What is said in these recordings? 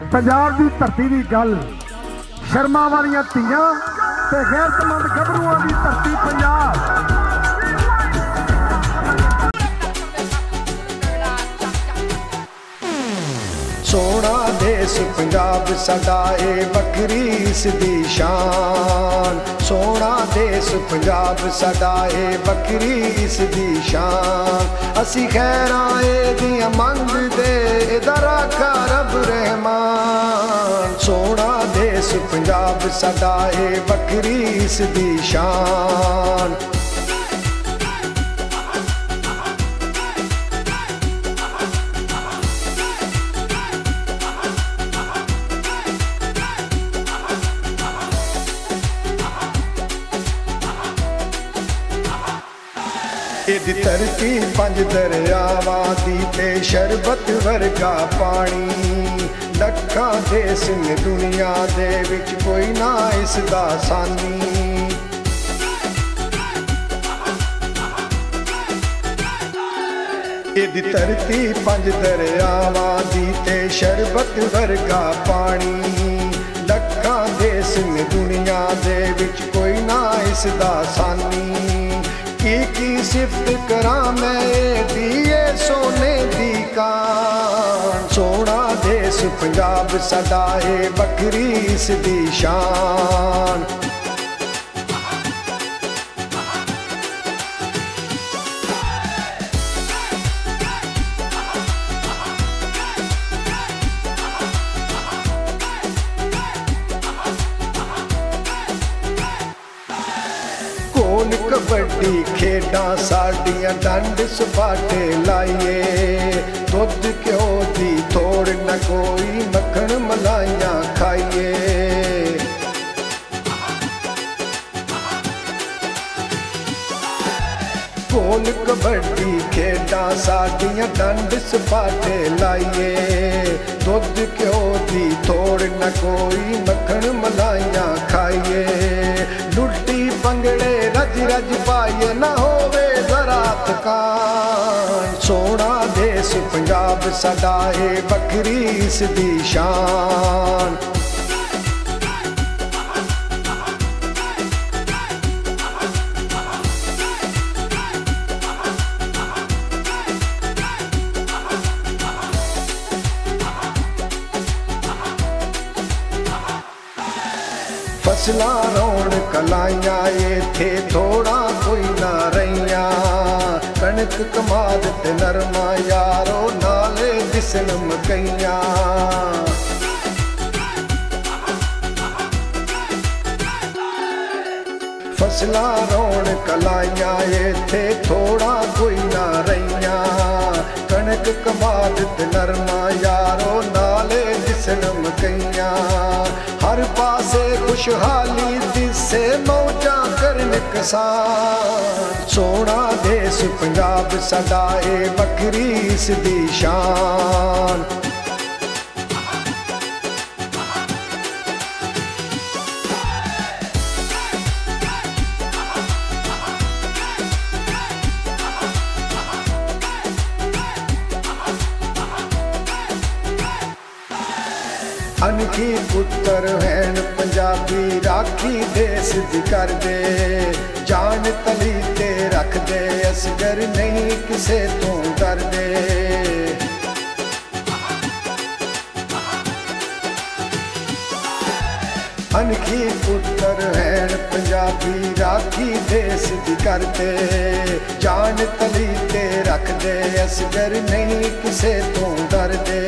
पंजाब की धरती की गल, शर्मा वालियां धीआं ते गैरतमंद गभरूआं की धरती पंजाब। सोना देश पंजाब साडा ए बकरी इस दी शान। सोना देश पंजाब साडा ए बकरी इस दी शान। असी खैरां ए दियां मंगदे इहदा राखा रब रहमान। सोना देश पंजाब साडा ए बकरी इस दी शान। इहदी धरती पंज दरियावां दी ते शरबत वर्गा पानी। लखां देश ने दुनिया दे विच कोई ना इसदा सानी। इहदी धरती पंज दरियावां दी ते शरबत वर्गा पानी। लखां देश ने दुनिया दे विच कोई ना इसदा सानी। की सिफत करा मैं दिए सोने दी कान। सोना देश पंजाब साडा ए बकरी इस दी शान। कबड्डी खेडा साडियां डंड सपाटे लाइए। दुध घ्यो दी थोड़ न कोई मक्खन मलाइयां खाइए। गोल कबड्डी खेडा साडियां डंड सपाटे लाइए। दुध घ्यो दी थोड़ न कोई मक्खन मलाइयां खाइए। लुट्टी पंगड़े रज रज पाइए ना होवे जरा थकान। सोना देश पंजाब साडा ए बकरी इस दी शान। फसलां रौण कलाइयां इत्थे थोड़ा कोई ना रहियां। कणक कमाद ते नरमा यारो नाले दिसन मकइयां। फसलां रौण कलाइयां इत्थे थोड़ा कोई ना रहियां। कणक कमाद ते नरमा यारो नाले दिसन मकइयां। हर पासे खुशहाली दिसे मौजा करन किसान। सोना देश पंजाब साडा ए बकरी इस दी शान। अनखी पुत्र हैन पंजाबी राखी देश दी कर दे। जान तली ते रख दे असगर नहीं किसे तो डर दे। अनखी पुत्र हैन पंजाबी राखी देश दी कर दे। जान तली ते रख दे असगर नहीं किसे तो डर दे।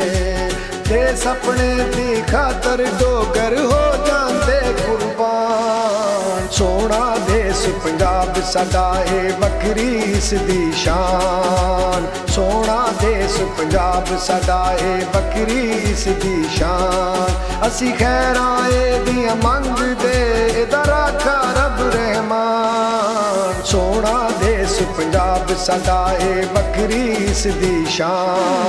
देश अपने दी खातर डोगर हो जाते कुर्बान। सोना देश पंजाब साडा ए बकरी इस दी शान। सोना देश पंजाब साडा ए बकरी इस दी शान। असी खैरां ए दियां मंगदे इहदा राखा रब रहमान। सोना देश पंजाब साडा ए बकरी इस दी शान।